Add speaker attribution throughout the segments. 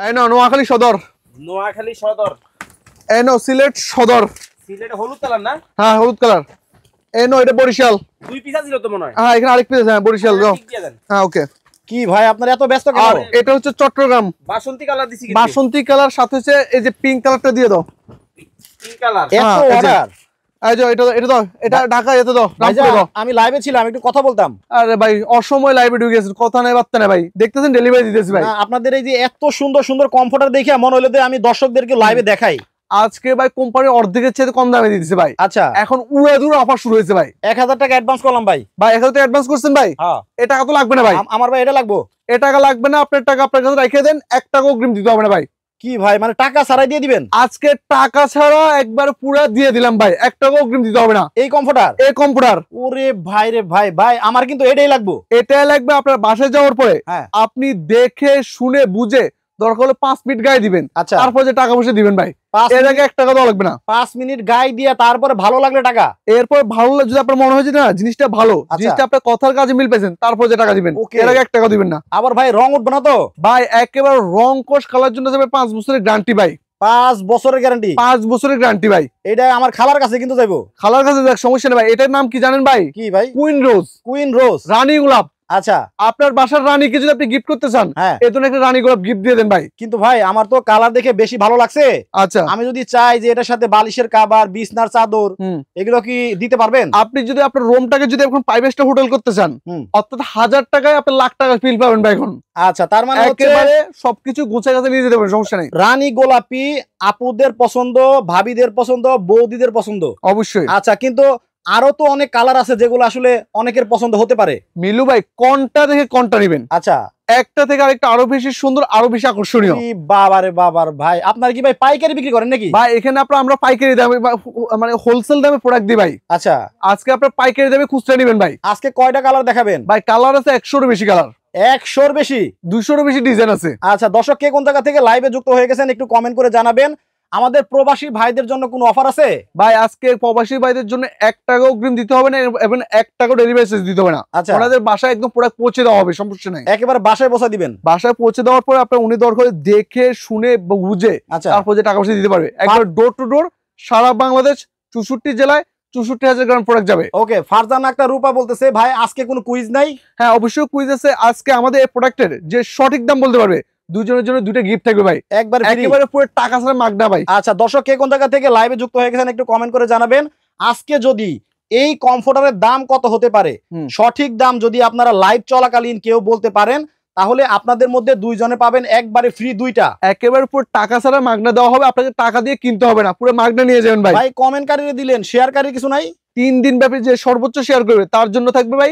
Speaker 1: এনো নোয়াখালী সদর।
Speaker 2: নোয়াখালী সদর।
Speaker 1: এনো সিলেট সদর।
Speaker 2: সিলেটে হলুদ কালার না?
Speaker 1: হ্যাঁ হলুদ কালার। এনো এটা বরিশাল।
Speaker 2: দুই পিস ছিল তো মনে হয়।
Speaker 1: হ্যাঁ এখানে আরেক পিস আছে, হ্যাঁ বরিশাল দাও। হ্যাঁ ওকে।
Speaker 3: কি ভাই আপনারা এত ব্যস্ত কেন?
Speaker 1: আর এটা হচ্ছে চট্টগ্রাম।
Speaker 2: বাসন্তী কালার দিছি কিন্তু।
Speaker 1: বাসন্তী কালার সাথে হচ্ছে এই যে পিঙ্ক কালারটা দিয়ে দাও।
Speaker 2: Pink colour.
Speaker 3: এত অর্ডার।
Speaker 1: এই যে এটা দাও, এটা ঢাকা এতে দাও, রামপুরে দাও।
Speaker 3: আমি লাইভে ছিলাম, একটু কথা বলতাম।
Speaker 1: আরে ভাই অসময় লাইভে ঢুকে গেছেন, কথা নাই বার্তা নাই ভাই। দেখতেছেন ডেলিভারি দিতেছি ভাই।
Speaker 3: আপনাদের এই যে এত সুন্দর সুন্দর কমফোর্টার দেখে মনে হলো যে আমি দর্শকদেরকে লাইভে দেখাই।
Speaker 1: আজকে ভাই কোম্পানি অর্ধেকের চেয়ে কম দামে দিতেছে ভাই।
Speaker 3: আচ্ছা
Speaker 1: এখন উড়াধুরা অফার শুরু হয়েছে ভাই।
Speaker 3: 1000 টাকা অ্যাডভান্স করলাম ভাই।
Speaker 1: ভাই 1000 টাকা অ্যাডভান্স করছেন ভাই?
Speaker 3: হ্যাঁ।
Speaker 1: এ টাকা তো লাগবে না ভাই।
Speaker 3: আমার ভাই এটা লাগবে।
Speaker 1: এ টাকা লাগবে না, আপনার টাকা আপনার কাছে রেখে দেন, 1 টাকা অগ্রিম দিতে হবে না ভাই।
Speaker 3: কি ভাই মানে টাকা ছাড়াই দিয়ে দিবেন?
Speaker 1: আজকে টাকা ছাড়া একবার পুরো দিয়ে দিলাম ভাই, 1 টাকা অগ্রিম দিতে হবে না।
Speaker 3: এই কমফোর্টার?
Speaker 1: এই কম্পিউটার।
Speaker 3: ওরে ভাই রে ভাই, ভাই আমার কিন্তু এটাই লাগবে।
Speaker 1: এটাই লাগবে আপনার বাসায় যাওয়ার পরে।
Speaker 3: হ্যাঁ।
Speaker 1: আপনি দেখে শুনে বুঝে দরকার হলে 5 মিনিট গায়ে দিবেন,
Speaker 3: আচ্ছা
Speaker 1: তারপর যে টাকা পয়সা দিবেন ভাই। এর আগে 1 টাকা দেওয়া লাগবে না।
Speaker 3: 5 মিনিট গায়ে দিয়ে তারপরে ভালো লাগলে টাকা।
Speaker 1: এরপর ভালো যদি আপনার মনে হয় যে না জিনিসটা ভালো, জিনিসটা আপনার কথার কাজে মিল পেয়েছেন, তারপর যে টাকা দিবেন। এর আগে 1 টাকা দিবেন না।
Speaker 3: আবার ভাই রং উঠবে না তো?
Speaker 1: ভাই একেবারে রং কোষ কালার জন্য যাবে 5 বছরের গ্যারান্টি ভাই।
Speaker 3: 5 বছরের গ্যারান্টি?
Speaker 1: 5 বছরের গ্যারান্টি ভাই।
Speaker 3: এটা আমার খালার কাছে কিন্তু যাইবো।
Speaker 1: খালার কাছে দেখ, সমস্যা নেই ভাই। এটার নাম কি জানেন ভাই?
Speaker 3: কি ভাই?
Speaker 1: কুইন রোজ।
Speaker 3: কুইন রোজ,
Speaker 1: রানী গোলাপ।
Speaker 3: আচ্ছা
Speaker 1: আপনার বাসার রানীকে যদি আপনি গিফট করতে চান,
Speaker 3: হ্যাঁ
Speaker 1: এই জন্য একটা রানী গোলাপ গিফট দিয়ে দেন ভাই।
Speaker 3: কিন্তু ভাই আমার তো কালার দেখে বেশি ভালো লাগছে।
Speaker 1: আচ্ছা
Speaker 3: আমি যদি চাই যে এটার সাথে বালিশের কভার, বিছনার চাদর এগুলো কি দিতে পারবেন?
Speaker 1: আপনি যদি আপনার রুমটাকে যদি এখন 5 স্টার হোটেল করতে চান, অর্থাৎ 1000 টাকায় আপনি লাখ টাকা ফিল পাবেন ভাই এখন।
Speaker 3: আচ্ছা তার মানে
Speaker 1: একেবারে সবকিছু গুছিয়ে গাছে নিয়ে যেতে পারবেন, সমস্যা নেই।
Speaker 3: রানী গোলাপি আপুদের পছন্দ, ভাবিদের পছন্দ, বৌদিদের পছন্দ
Speaker 1: অবশ্যই।
Speaker 3: আচ্ছা কিন্তু আরো তো অনেক কালার আছে যেগুলো আসলে অনেকের পছন্দ হতে পারে।
Speaker 1: মিলু ভাই কোনটা দেখে কোনটা নেবেন।
Speaker 3: আচ্ছা
Speaker 1: একটা থেকে আরেকটা আরো বেশি সুন্দর, আরো বেশি আকর্ষণীয়।
Speaker 3: বাবারে বাবার ভাই, আপনার কি ভাই পাইকারি বিক্রি করেন নাকি?
Speaker 1: ভাই এখানে আমরা পাইকারি দামে মানে হোলসেল দামে প্রোডাক্ট দিই ভাই।
Speaker 3: আচ্ছা
Speaker 1: আজকে আপনার পাইকারি দামে খুচরা নেবেন ভাই।
Speaker 3: আজকে কয়টা কালার দেখাবেন
Speaker 1: ভাই? কালার আছে 100 এর বেশি কালার।
Speaker 3: 100 বেশি?
Speaker 1: 200 এর বেশি ডিজাইন আছে।
Speaker 3: আচ্ছা দর্শক কে কোন জায়গা থেকে লাইভে যুক্ত হয়ে গেছেন একটু কমেন্ট করে জানাবেন। আমাদের প্রবাসী ভাইদের জন্য কোনো অফার আছে?
Speaker 1: ভাই আজকে প্রবাসী ভাইদের জন্য 1 টাকা অগ্রিম দিতে হবে না এবং 1 টাকা ডেলিভারি চার্জ দিতে হবে না।
Speaker 3: আচ্ছা
Speaker 1: ওনাদের বাসায় একদম প্রোডাক্ট পৌঁছে দেওয়া হবে, সমস্যা নাই।
Speaker 3: একেবারে বাসায় পৌঁছে দিবেন? বাসায়
Speaker 1: পৌঁছে দেওয়ার পরে আপনার উনি দরকার দেখে শুনে বুঝে তারপর যে টাকা পয়সা দিতে পারবে। একবার ডোর টু ডোর সারা বাংলাদেশ 64 জেলায় 64,000 গ্রাম প্রোডাক্ট যাবে।
Speaker 3: ওকে। ফারজানা একটা রূপা বলতেছে ভাই আজকে কোনো কুইজ নাই?
Speaker 1: হ্যাঁ অবশ্যই কুইজ আছে। আজকে আমাদের এই প্রোডাক্টের যে সঠিক দাম বলতে পারবে দুজনের জন্য 2টা গিফট থাকবে ভাই, একবার একেবারে পুরো টাকা ছাড়া মাগনা ভাই।
Speaker 3: আচ্ছা দর্শক কে কোন জায়গা থেকে লাইভে যুক্ত হয়ে গেছেন একটু কমেন্ট করে জানাবেন। আজকে যদি এই কমফোর্টারের দাম কত হতে পারে, সঠিক দাম যদি আপনারা লাইভ চলাকালীন কেউ বলতে পারেন তাহলে আপনাদের মধ্যে 2 জনে পাবেন একবারে ফ্রি 2টা।
Speaker 1: একেবারে পুরো টাকা ছাড়া মাগনা দেওয়া হবে, আপনাকে টাকা দিয়ে কিনতে হবে না, পুরো মাগনা নিয়ে যাবেন ভাই।
Speaker 3: ভাই কমেন্টকারীরা দিলেন, শেয়ারকারী কিছু নাই?
Speaker 1: 3 দিন ব্যাপী যে সর্বোচ্চ শেয়ার করবে তার জন্য থাকবে ভাই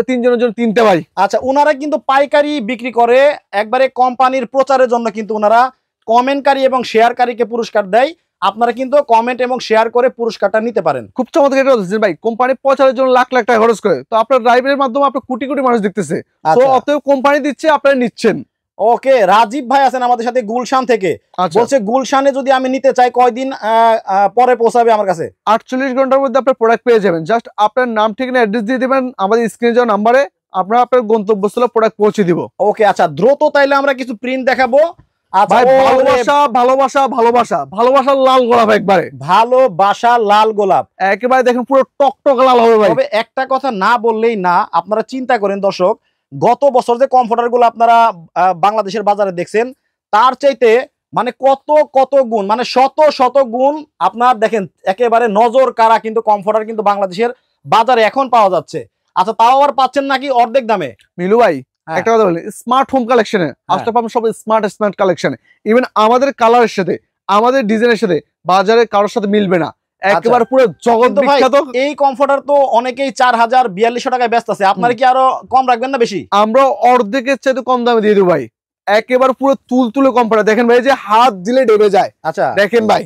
Speaker 1: 3 জনের জন্য 3টা ভাই।
Speaker 3: আচ্ছা ওনারা কিন্তু পাইকারি বিক্রি করে, একবারে কোম্পানির প্রচারের জন্য কিন্তু ওনারা কমেন্টকারী এবং শেয়ারকারীকে পুরস্কার দেয়। আপনারা কিন্তু কমেন্ট এবং শেয়ার করে পুরস্কারটা নিতে পারেন।
Speaker 1: খুব চমৎকার এটা বলছেন ভাই, কোম্পানি প্রচারের জন্য লাখ লাখ টাকা খরচ করে, তো আপনার ড্রাইভের মাধ্যমে আপনার কোটি কোটি মানুষ দেখতেছে, তো অতএব কোম্পানি দিচ্ছে আপনারা নিচ্ছেন।
Speaker 3: ওকে। রাজীব ভাই আছেন আমাদের সাথে গুলশান থেকে, বলছে গুলশানে যদি আমি নিতে চাই কয়দিন পরে পৌঁছাবে আমার কাছে?
Speaker 1: 48 ঘন্টার মধ্যে আপনার প্রোডাক্ট পেয়ে যাবেন। জাস্ট আপনার নাম ঠিকানা অ্যাড্রেস দিয়ে দিবেন আমাদের স্ক্রিনে যাওয়া নাম্বারে, আমরা আপনার গন্তব্যস্থলে প্রোডাক্ট পৌঁছে দিব।
Speaker 3: ওকে আচ্ছা দ্রুত তাইলে আমরা কিছু প্রিন্ট দেখাবো।
Speaker 1: ভাই ভালোবাসা ভালোবাসা ভালোবাসা ভালোবাসার লাল গোলাপ, একবারে
Speaker 3: ভালোবাসা লাল গোলাপ,
Speaker 1: একেবারে দেখেন পুরো টকটক লাল হবে ভাই।
Speaker 3: তবে একটা কথা না বললেই না, আপনারা চিন্তা করেন দর্শক, গত বছর যে কমফোর্টার গুলো আপনারা বাংলাদেশের বাজারে দেখছেন তার চাইতে মানে কত কত গুণ, মানে শত শত গুণ আপনার দেখেন একেবারে নজর কাড়া কিন্তু কমফোর্টার কিন্তু বাংলাদেশের বাজারে এখন পাওয়া যাচ্ছে। আচ্ছা তাও আবার পাচ্ছেন নাকি অর্ধেক দামে?
Speaker 1: মিলু ভাই একটা কথা বলি, স্মার্ট হোম কালেকশনে আসলে পাবেন সব স্মার্ট কালেকশনে। ইভেন আমাদের কালারের সাথে আমাদের ডিজাইনের সাথে বাজারে কারোর সাথে মিলবে না, একেবারে পুরো জগৎ বিখ্যাত।
Speaker 3: এই কমফোর্টার তো অনেকেই 4000-4200 টাকায় ব্যস্ত আছে, আপনারা কি আরো কম রাখবেন না বেশি?
Speaker 1: আমরা অর্ধেকের চাইতে কম দামে দিয়ে দেব ভাই, একেবারে পুরো তুলতুলে কমফোর্টার। দেখেন ভাই যে হাত দিলে ডেবে যায়।
Speaker 3: আচ্ছা
Speaker 1: দেখেন ভাই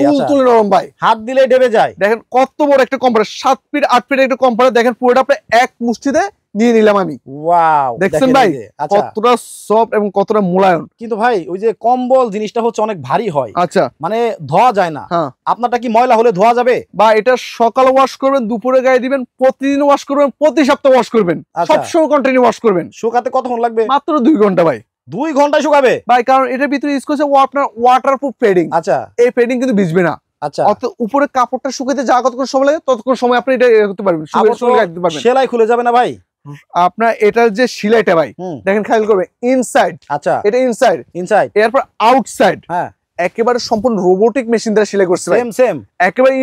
Speaker 1: তুলতুলে নরম ভাই,
Speaker 3: হাত দিলে ডেবে যায়।
Speaker 1: দেখেন কত বড় একটা কমফোর্টার, 7 ফিট 8 ফিট একটা কমফোর্টার। দেখেন পুরোটা আপনি এক মুষ্টিতে নিয়ে নিলাম আমি।
Speaker 3: ওয়াও
Speaker 1: দেখছেন ভাই কতটা সফট এবং কতটা মোলায়েম।
Speaker 3: কিন্তু ভাই ওই যে কম্বল জিনিসটা হচ্ছে অনেক ভারী হয়,
Speaker 1: আচ্ছা
Speaker 3: মানে ধোয়া যায় না। আপনারটা কি ময়লা হলে ধোয়া যাবে?
Speaker 1: বা এটা সকালে ওয়াশ করবেন, দুপুরে গায়ে দিবেন, প্রতিদিন ওয়াশ করবেন, প্রতি সপ্তাহে ওয়াশ করবেন, সবসময় কন্টিনিউ ওয়াশ করবেন।
Speaker 3: শুকাতে কতক্ষণ লাগবে?
Speaker 1: মাত্র 2 ঘন্টা ভাই।
Speaker 3: 2 ঘন্টায় শুকাবে
Speaker 1: ভাই, কারণ এটার ভিতরে ইউজ করছে আপনার ওয়াটারপ্রুফ পেডিং।
Speaker 3: আচ্ছা
Speaker 1: এই পেডিং কিন্তু ভিজবে না।
Speaker 3: আচ্ছা,
Speaker 1: অত উপরে কাপড়টা শুকাতে যা কতক্ষণ সময় লাগে ততক্ষণ সময় আপনি এটা করতে পারবেন,
Speaker 3: আবার তো
Speaker 1: রাখতে পারবেন।
Speaker 3: সেলাই খুলে যাবে না ভাই?
Speaker 1: আপনার এটার যে সেলাইটা ভাই দেখেন, খেয়াল করবেন ইনসাইড,
Speaker 3: আচ্ছা
Speaker 1: এটা ইনসাইড, এরপর আউটসাইড
Speaker 3: হ্যাঁ
Speaker 1: একেবারে সম্পূর্ণ রোবোটিক মেশিন দ্বারা সেলাই করছে ভাই।
Speaker 3: সেম
Speaker 1: একেবারে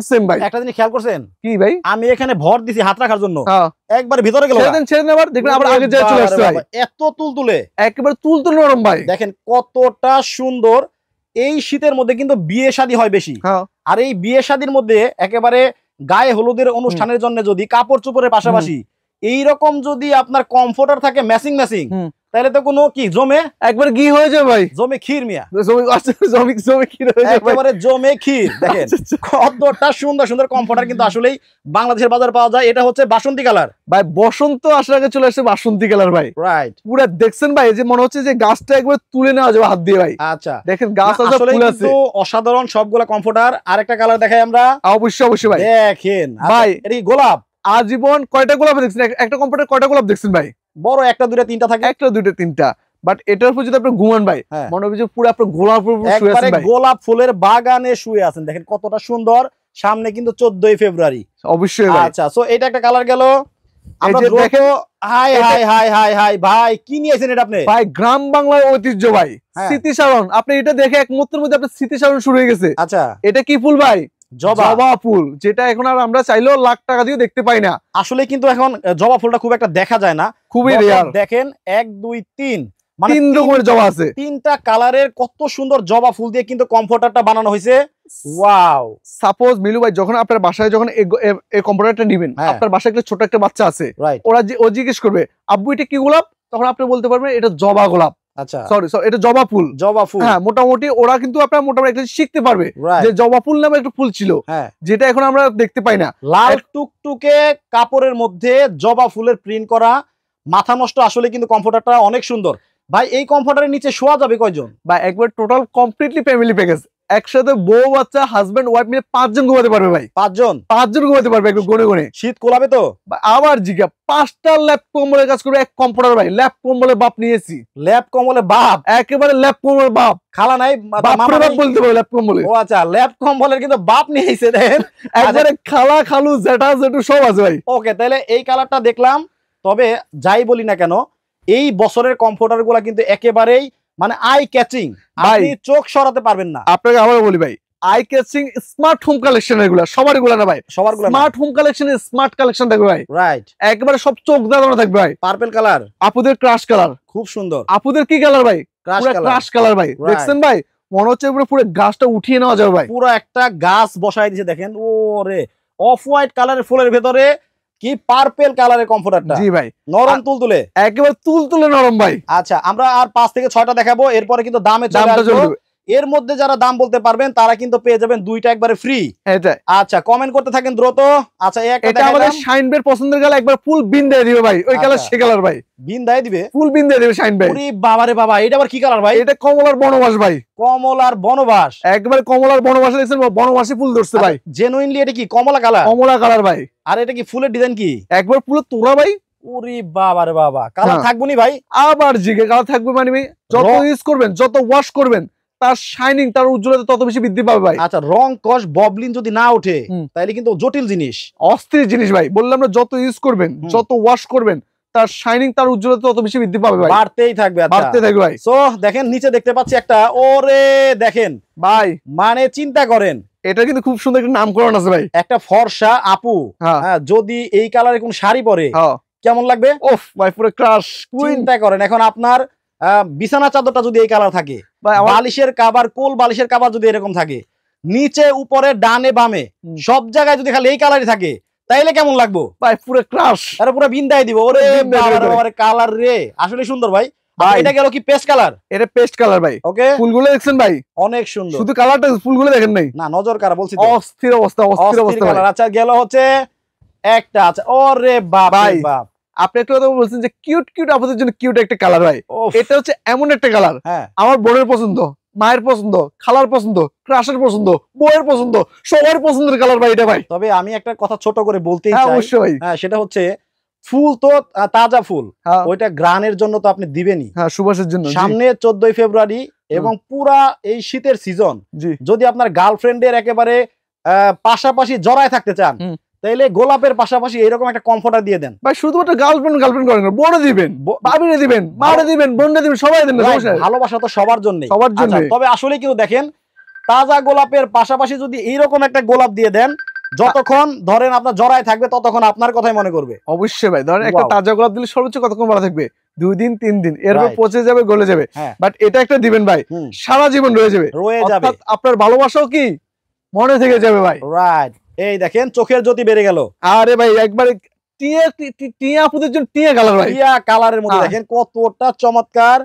Speaker 1: সেম ভাই।
Speaker 3: একটা জিনিস খেয়াল করছেন
Speaker 1: কি ভাই?
Speaker 3: আমি এখানে ভর দিছি হাত রাখার জন্য,
Speaker 1: হ্যাঁ
Speaker 3: একবার ভিতরে গেল,
Speaker 1: ছেড়ে দেন আবার দেখবেন আবার আগে যায় চলে আসছে ভাই।
Speaker 3: এত তুলতুলে,
Speaker 1: একেবারে তুলতুলে নরম ভাই।
Speaker 3: দেখেন কতটা সুন্দর। এই শীতের মধ্যে কিন্তু বিয়ে শাদী হয় বেশি,
Speaker 1: হ্যাঁ
Speaker 3: আর এই বিয়ে শাদীর মধ্যে একেবারে গায়ে হলুদের অনুষ্ঠানের জন্য যদি কাপড় চোপড়ের পাশাপাশি এইরকম যদি আপনার কমফোর্টার থাকে ম্যাচিং তাহলে তো কোনো কি জমে
Speaker 1: একবার ঘি হয়ে যায় ভাই,
Speaker 3: জমে ক্ষীর মিয়া,
Speaker 1: জমে ক্ষীর হয়ে যায় ভাই।
Speaker 3: একেবারে জমে ক্ষীর। দেখেন কতটা সুন্দর সুন্দর কমফোর্টার কিন্তু আসলেই বাংলাদেশের বাজারে পাওয়া যায়। এটা হচ্ছে বাসন্তী কালার
Speaker 1: ভাই, বসন্ত আসার আগে চলে আসছে বাসন্তী কালার ভাই।
Speaker 3: রাইট,
Speaker 1: পুরো দেখছেন ভাই, যে মনে হচ্ছে যে গাছটা একবার তুলে নেওয়া যাবে হাত দিয়ে ভাই।
Speaker 3: আচ্ছা
Speaker 1: দেখেন গাছ
Speaker 3: আসলে কিন্তু অসাধারণ সবগুলা কমফোর্টার। আরেকটা কালার দেখাই আমরা,
Speaker 1: অবশ্যই ভাই
Speaker 3: দেখেন
Speaker 1: ভাই।
Speaker 3: এটা কি গোলাপ?
Speaker 1: আজীবন কয়টা গোলাপ দেখছেন? একটা কমফোর্টার কয়টা গোলাপ দেখছেন ভাই?
Speaker 3: বড় একটা দুইটা তিনটা থাকে,
Speaker 1: একটা দুইটা তিনটা, বাট এটার উপর যদি আপনি ঘুমান ভাই মনে হবে যে পুরো আপনার গোলাপ
Speaker 3: একবারে গোলাপ ফুলের বাগানে শুয়ে আছেন। দেখেন কতটা সুন্দর। সামনে কিন্তু 14ই ফেব্রুয়ারি।
Speaker 1: অবশ্যই
Speaker 3: আচ্ছা, সো এটা একটা কালার গেল। আমরা দেখো হাই ভাই কি নিয়েছেন এটা আপনি?
Speaker 1: ভাই গ্রাম বাংলার ঐতিহ্য ভাই, স্মৃতিচারণ। আপনি এটা দেখে এক মুহূর্তের মধ্যে আপনার স্মৃতিচারণ শুরু হয়ে গেছে।
Speaker 3: আচ্ছা,
Speaker 1: এটা কি ফুল ভাই?
Speaker 3: জবা
Speaker 1: ফুল, যেটা এখন আর আমরা চাইলেও লাখ টাকা দিয়ে দেখতে পাই না।
Speaker 3: আসলে কিন্তু এখন জবা ফুলটা খুব একটা দেখা যায় না,
Speaker 1: খুবই রেয়ার।
Speaker 3: দেখেন 1 2 3 মানে
Speaker 1: 3 রকমের জবা আছে,
Speaker 3: 3টা কালারের কত সুন্দর জবা ফুল দিয়ে কিন্তু কমফোর্টারটা বানানো হয়েছে। ওয়াও।
Speaker 1: সাপোজ মিলু ভাই, যখন আপনার বাসায় যখন এই কম্পিউটারটা নিবেন, আপনার বাসায় একটা ছোট একটা বাচ্চা আছে, ও জিজ্ঞেস করবে আব্বু এটা কি গোলাপ, তখন আপনি বলতে পারবেন এটা জবা গোলাপ।
Speaker 3: আচ্ছা
Speaker 1: সরি এটা জবা ফুল। হ্যাঁ, মোটামুটি ওরা কিন্তু আপনার মোটামুটি একটা শিখতে পারবে যে জবা ফুল নামে একটা ফুল ছিল, যেটা এখন আমরা দেখতে পাই না।
Speaker 3: লাল টুকটুকে কাপড়ের মধ্যে জবা ফুলের প্রিন্ট করা, মাথা নষ্ট। আসলে কিন্তু কমফোর্টারটা অনেক সুন্দর ভাই। এই কমফোর্টারের নিচে শোয়া যাবে কয়জন?
Speaker 1: বা একবার টোটাল কমপ্লিটলি ফ্যামিলি প্যাকেজ, একসাথে বউ বাচ্চা হাজবেন্ড ওয়াইফ মিলে 5 জন ঘুমাতে পারবে ভাই। 5 জন ঘুমাতে পারবে একটু গনে গনে।
Speaker 3: শীত কোলাবে তো?
Speaker 1: আবার জিজ্ঞা 5টা ল্যাপ কম্বলের কাজ করবে এক কম্পিউটার ভাই। ল্যাপ কম্বলের বাপ নিয়েছি।
Speaker 3: ল্যাপ কম্বলে বাপ?
Speaker 1: একেবারে ল্যাপ কম্বলের বাপ।
Speaker 3: খালা নাই,
Speaker 1: মামা বাপ বলতে পারো ল্যাপ কম্বলে।
Speaker 3: ও আচ্ছা, ল্যাপ কম্বলের কিন্তু বাপ নিয়েছে। দেখেন
Speaker 1: একবারে খালা খালু জেঠা জেঠু সব আছে ভাই।
Speaker 3: ওকে, তাহলে এই কালারটা দেখলাম। তবে যাই বলি না কেন, এই বছরের কমফোর্টার গুলা কিন্তু একেবারেই মানে আই ক্যাচিং, আপনি চোখ সরাতে পারবেন না।
Speaker 1: আপনাকে আবার বলি ভাই, eye catching smart home collection এগুলা সবার গুলা না ভাই,
Speaker 3: সবার গুলা
Speaker 1: smart home collection, smart collection থাকবে ভাই।
Speaker 3: রাইট,
Speaker 1: একবারে সব চোখ দাঁড়ানো থাকবে ভাই।
Speaker 3: পার্পল কালার,
Speaker 1: আপুদের ক্রাশ কালার,
Speaker 3: খুব সুন্দর।
Speaker 1: আপুদের কি কালার ভাই? ক্রাশ কালার ভাই। দেখছেন ভাই, মনে হচ্ছে পুরো গাছটা উঠিয়ে নেওয়া যাবে ভাই।
Speaker 3: পুরো একটা গাছ বসাই দিয়েছে। দেখেন ওরে, অফ হোয়াইট কালারের ফুলের ভেতরে কি পার্পল কালারের কমফোর্টারটা।
Speaker 1: জি ভাই,
Speaker 3: নরম তুলতুলে,
Speaker 1: একেবারে তুলতুলে নরম ভাই।
Speaker 3: আচ্ছা, আমরা আর 5 থেকে 6টা দেখাবো, এরপরে কিন্তু দামে চলে আসবো। এর মধ্যে যারা দাম বলতে পারবেন তারা কিন্তু পেয়ে যাবেন 2টা একবারে ফ্রি। আচ্ছা, কমেন্ট করতে থাকেন দ্রুত। আচ্ছা, এটা
Speaker 1: আমাদের শাইন ভাইয়ের পছন্দের কালার, একবার ফুল বিন দিয়ে দিবে ভাই। ওই কালার সে কালার ভাই,
Speaker 3: বিন দিয়ে দিবে,
Speaker 1: ফুল বিন দিয়ে দিবে শাইন ভাই।
Speaker 3: ওরে বাবা রে বাবা, এটা আবার কি কালার ভাই?
Speaker 1: এটা কমলার বনবাস ভাই।
Speaker 3: কমলার বনবাস,
Speaker 1: একবারে কমলার বনবাস। দেখছেন বনবাসী ফুল ধরছে ভাই।
Speaker 3: জেনুইনলি এটা কি কমলা কালার?
Speaker 1: কমলা কালার ভাই।
Speaker 3: আর এটা কি ফুলের ডিজাইন কি?
Speaker 1: একবার ফুলের তোড়া ভাই।
Speaker 3: ওরে বাবা রে বাবা, কালার থাকবো নি ভাই?
Speaker 1: আবার জিগে কালার থাকবে মানে যত ইউজ করবেন, যত ওয়াশ করবেন, তার শাইনিং, তার উজ্জ্বলতা তত বেশি বৃদ্ধি পাবে ভাই।
Speaker 3: আচ্ছা, রং কস ববলিন যদি না ওঠে তাহলে কিন্তু জটিল জিনিস,
Speaker 1: অস্থির জিনিস ভাই। বললাম না, যত ইউজ করবেন, যত ওয়াশ করবেন, তার শাইনিং, তার উজ্জ্বলতা তত বেশি বৃদ্ধি পাবে ভাই,
Speaker 3: বাড়তেই থাকবে।
Speaker 1: বাড়তে থাকবে ভাই।
Speaker 3: সো দেখেন নিচে দেখতে পাচ্ছি একটা, ওরে দেখেন ভাই, মানে চিন্তা করেন,
Speaker 1: এটা কিন্তু খুব সুন্দর একটা নামকরণ আছে ভাই।
Speaker 3: একটা ফর্সা আপু যদি এই কালারে কোন শাড়ি পরে কেমন লাগবে? ওফ
Speaker 1: ভাই, পুরো ক্রাশ।
Speaker 3: চিন্তা করেন, এখন আপনার বিছানা চাদরটা যদি এই কালার থাকে, বালিশের কাভার, কোল বালিশের কাভার যদি এরকম থাকে, নিচে উপরে ডানে বামে সব জায়গায় যদি খালি এই কালারই থাকে, তাইলে কেমন লাগবো ভাই? পুরো ক্রাশ, আরে পুরো বিন্দাই দিব। ওরে বাবা, কালার রে আসলে সুন্দর ভাই। এটা গেল কি পেস্ট কালার?
Speaker 1: এটা পেস্ট কালার ভাই। ওকে, ফুলগুলো দেখছেন ভাই,
Speaker 3: অনেক সুন্দর।
Speaker 1: শুধু কালারটা, ফুলগুলো দেখেন নাই?
Speaker 3: না, নজর কারা বলছি তো।
Speaker 1: অস্থির অবস্থা, অস্থির অবস্থা ভাই।
Speaker 3: আচ্ছা, গেল হচ্ছে একটা। আচ্ছা, ওরে বাপ রে বাপ,
Speaker 1: আপনি একটা কথা বলছেন যে কিউট কিউট, আপনাদের জন্য কিউট একটা কালার ভাই। এটা হচ্ছে এমন একটা কালার, আমার বোনের পছন্দ, মায়ের পছন্দ, খালার পছন্দ, ক্রাশের পছন্দ, বউয়ের পছন্দ, সবার পছন্দের কালার ভাই এটা ভাই।
Speaker 3: তবে আমি একটা কথা ছোট করে বলতেই চাই, অবশ্যই, সেটা হচ্ছে ফুল তো তাজা ফুল,
Speaker 1: হ্যাঁ
Speaker 3: ওইটা গ্রানের জন্য তো আপনি দিবেনই।
Speaker 1: হ্যাঁ সুবাসের জন্য। জি,
Speaker 3: সামনে 14 ফেব্রুয়ারি এবং পুরা এই শীতের সিজন,
Speaker 1: জি
Speaker 3: যদি আপনার গার্লফ্রেন্ডের একেবারে পাশাপাশি জড়ায় থাকতে চান,
Speaker 1: হুম।
Speaker 3: তাইলে গোলাপের পাশাপাশি এরকম একটা কমফোর্টার দিয়ে দেন।
Speaker 1: ভাই শুধুমাত্র গার্লফ্রেন্ড করেন না, বোনে দিবেন,
Speaker 3: ব-
Speaker 1: ভাবিনে দিবেন, মারে দিবেন, বোনরে দিবেন, সবাই দেন না,
Speaker 3: Right,
Speaker 1: সমস্যা নেই।
Speaker 3: ভালোবাসা তো সবার জন্য।
Speaker 1: সবার জন্য।
Speaker 3: তবে আসলে কিন্তু দেখেন, তাজা গোলাপের পাশাপাশি যদি এইরকম একটা গোলাপ দিয়ে দেন, যতক্ষণ ধরেন আপনার জড়ায় থাকবে ততক্ষণ আপনার কথাই মনে করবে।
Speaker 1: অবশ্যই ভাই, ধরেন একটা
Speaker 3: Wow.
Speaker 1: তাজা গোলাপ দিলে সর্বোচ্চ কতক্ষণ ভালো থাকবে? 2 দিন 3 দিন, এরপর
Speaker 3: Right.
Speaker 1: পচে যাবে, গলে যাবে।
Speaker 3: হ্যাঁ।
Speaker 1: বাট এটা একটা দিবেন ভাই,
Speaker 3: হুম।
Speaker 1: সারা জীবন রয়ে যাবে,
Speaker 3: রয়ে যাবে।
Speaker 1: অর্থাৎ আপনার ভালোবাসাও কি মনে থেকে যাবে ভাই।
Speaker 3: রাইট, এই দেখেন চোখের জ্যোতি বেড়ে গেল।
Speaker 1: আরে ভাই একবারে টিয়া আপুদের জন্য টিয়া কালার ভাই।
Speaker 3: টিয়া কালারের মধ্যে
Speaker 1: হ্যাঁ।
Speaker 3: দেখেন কতটা চমৎকার,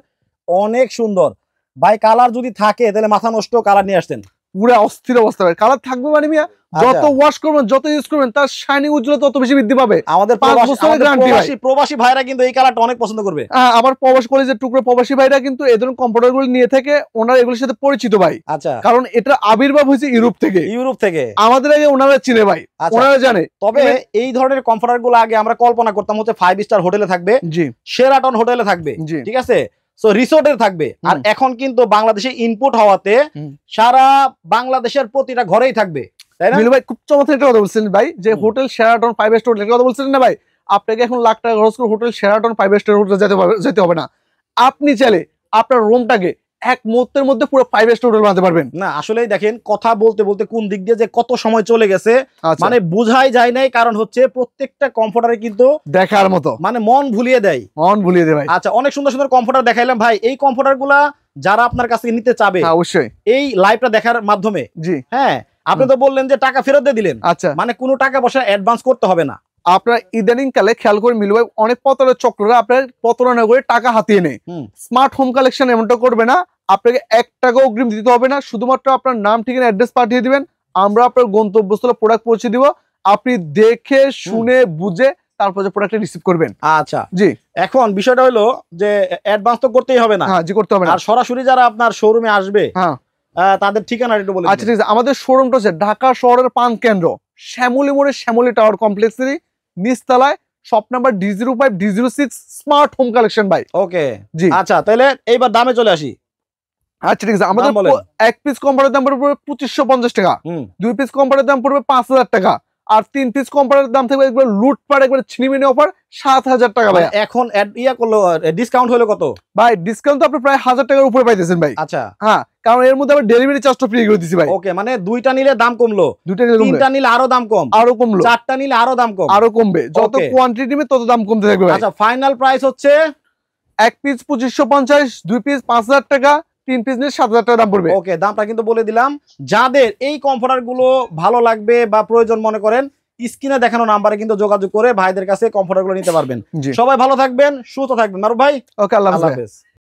Speaker 3: অনেক সুন্দর ভাই। কালার যদি থাকে তাহলে মাথা নষ্ট, কালার নিয়ে আসতেন।
Speaker 1: পুরো অস্থির অবস্থা ভাই, কালার থাকবে মানে মিয়া যত ওয়াশ করবেন, যত ইউজ করবেন, তার শাইনিং উজ্জ্বলতা তত বেশি বৃদ্ধি পাবে।
Speaker 3: আমাদের
Speaker 1: 5 বছরের guarantee ভাই।
Speaker 3: প্রবাসী ভাইরা কিন্তু এই কালারটা অনেক পছন্দ করবে।
Speaker 1: আবার প্রবাসী কলেজের টুকরো প্রবাসী ভাইরা কিন্তু এই ধরনের কম্পিউটার গুলো নিয়ে থেকে ওনারা এগুলোর সাথে পরিচিত ভাই,
Speaker 3: আচ্ছা,
Speaker 1: কারণ এটা আবির্ভাব হয়েছে ইউরোপ থেকে।
Speaker 3: ইউরোপ থেকে
Speaker 1: আমাদের আগে ওনারা চিনে ভাই,
Speaker 3: আচ্ছা।
Speaker 1: ওনারা জানে।
Speaker 3: তবে এই ধরনের কমফোর্টার গুলো আগে আমরা কল্পনা করতাম হচ্ছে 5 স্টার হোটেলে থাকবে,
Speaker 1: জি
Speaker 3: শেরাটন হোটেলে থাকবে,
Speaker 1: জি
Speaker 3: ঠিক আছে, সো রিসোর্টে থাকবে। আর
Speaker 1: হুম।
Speaker 3: এখন কিন্তু বাংলাদেশে ইনপুট হওয়াতে
Speaker 1: হুম।
Speaker 3: সারা বাংলাদেশের প্রতিটা ঘরেই থাকবে, তাই না?
Speaker 1: মিলু ভাই খুব চমৎকার একটা কথা বলছেন ভাই, যে
Speaker 3: হুম।
Speaker 1: হোটেল শেরাটন 5 স্টার হোটেল কথা বলছেন না ভাই, আপনাকে এখন লাখ টাকা খরচ করে হোটেল শেরাটন 5 স্টার হোটেলে যেতে হবে না। আপনি চাইলে আপনার রুমটাকে এক মুহূর্তের মধ্যে পুরো 5 স্টার হোটেল বানাতে পারবেন।
Speaker 3: না আসলেই দেখেন, কথা বলতে বলতে কোন দিক দিয়ে যে কত সময় চলে গেছে
Speaker 1: আচ্ছা,
Speaker 3: মানে বুঝাই যায় নাই। কারণ হচ্ছে প্রত্যেকটা কমফোর্টারে কিন্তু
Speaker 1: দেখার মতো,
Speaker 3: মানে মন ভুলিয়ে দেয়।
Speaker 1: মন ভুলিয়ে দে ভাই।
Speaker 3: আচ্ছা, অনেক সুন্দর সুন্দর কমফোর্টার দেখাইলাম ভাই। এই কমফোর্টার গুলা যারা আপনার কাছে নিতে চাবে,
Speaker 1: হ্যাঁ অবশ্যই,
Speaker 3: এই লাইভটা দেখার মাধ্যমে,
Speaker 1: জি
Speaker 3: হ্যাঁ, আপনি তো বললেন যে টাকা ফেরত দিয়ে দিলেন,
Speaker 1: আচ্ছা।
Speaker 3: মানে কোনো টাকা পয়সা অ্যাডভান্স করতে হবে না।
Speaker 1: আপনার ইদানিং কালে খেয়াল করে মিলু ভাই, অনেক পতনের চক্ররা আপনার প্রতারণা করে টাকা হাতিয়ে নেয়।
Speaker 3: হুম।
Speaker 1: স্মার্ট হোম কালেকশন এমনটা করবে না, আপনাকে 1 টাকা অগ্রিম দিতে হবে না, শুধুমাত্র আপনার নাম ঠিকানা অ্যাড্রেস পাঠিয়ে দিবেন, আমরা আপনার গন্তব্যস্থলে প্রোডাক্ট পৌঁছে দিব, আপনি দেখে শুনে বুঝে তারপর যে প্রোডাক্টটা রিসিভ করবেন।
Speaker 3: আচ্ছা,
Speaker 1: জি
Speaker 3: এখন বিষয়টা হলো যে অ্যাডভান্স তো করতেই হবে না,
Speaker 1: হ্যাঁ, জি করতে হবে না।
Speaker 3: আর সরাসরি যারা আপনার শোরুমে আসবে
Speaker 1: হ্যাঁ
Speaker 3: তাদের ঠিকানা একটু বলে
Speaker 1: আচ্ছা ঠিক আছে, আমাদের শোরুমটা হচ্ছে ঢাকা শহরের পান কেন্দ্র শ্যামলী মোড়ের শ্যামলী টাওয়ার কমপ্লেক্সেরই নিচতলায়, shop number D05 D06, smart home collection ভাই।
Speaker 3: ওকে,
Speaker 1: জি
Speaker 3: আচ্ছা, তাহলে এইবার দামে চলে আসি।
Speaker 1: আচ্ছা ঠিক আছে, আমাদের
Speaker 3: দাম বলেন।
Speaker 1: 1 পিস কম্পারের দাম পড়বে 2550 টাকা,
Speaker 3: হুম,
Speaker 1: 2 পিস কম্পারের দাম পড়বে 5000 টাকা, আর 3 পিস কম্পারের দাম থাকবে একবার লুটপাট একবার ছিনিমিনি অফার 7000 টাকা ভাই।
Speaker 3: এখন ইয়া করলো, ডিসকাউন্ট হলো কত?
Speaker 1: ভাই ডিসকাউন্ট তো আপনি প্রায় 1000 টাকার উপরে পাইতেছেন ভাই।
Speaker 3: আচ্ছা,
Speaker 1: হ্যাঁ, কারণ এর মধ্যে আবার ডেলিভারি চার্জটা ফ্রি করে দিছি ভাই।
Speaker 3: ওকে, মানে দুইটা নিলে দাম কমলো,
Speaker 1: দুইটা নিলে কমবে,
Speaker 3: তিনটা নিলে আরো দাম কম,
Speaker 1: আরো কমলো,
Speaker 3: চারটা নিলে আরো দাম কম,
Speaker 1: আরো কমবে, যত
Speaker 3: Okay.
Speaker 1: কোয়ান্টিটি নেবে তত দাম কমতে থাকবে ভাই।
Speaker 3: আচ্ছা, ফাইনাল প্রাইস হচ্ছে
Speaker 1: 1 পিস 2550, 2 পিস 5000 টাকা, 3 পিস নিয়ে 7000 টাকা দাম পড়বে।
Speaker 3: ওকে, দামটা কিন্তু বলে দিলাম। যাদের এই কমফোর্টার গুলো ভালো লাগবে বা প্রয়োজন মনে করেন, স্ক্রিনে দেখানো নাম্বারে কিন্তু যোগাযোগ করে ভাইদের কাছে কমফোর্টার গুলো নিতে পারবেন।
Speaker 1: জি
Speaker 3: সবাই ভালো থাকবেন, সুস্থ থাকবেন। মারুফ ভাই,
Speaker 1: ওকে, আল্লাহ
Speaker 3: আল্লাহ
Speaker 1: হাফেজ।
Speaker 3: হাফেজ।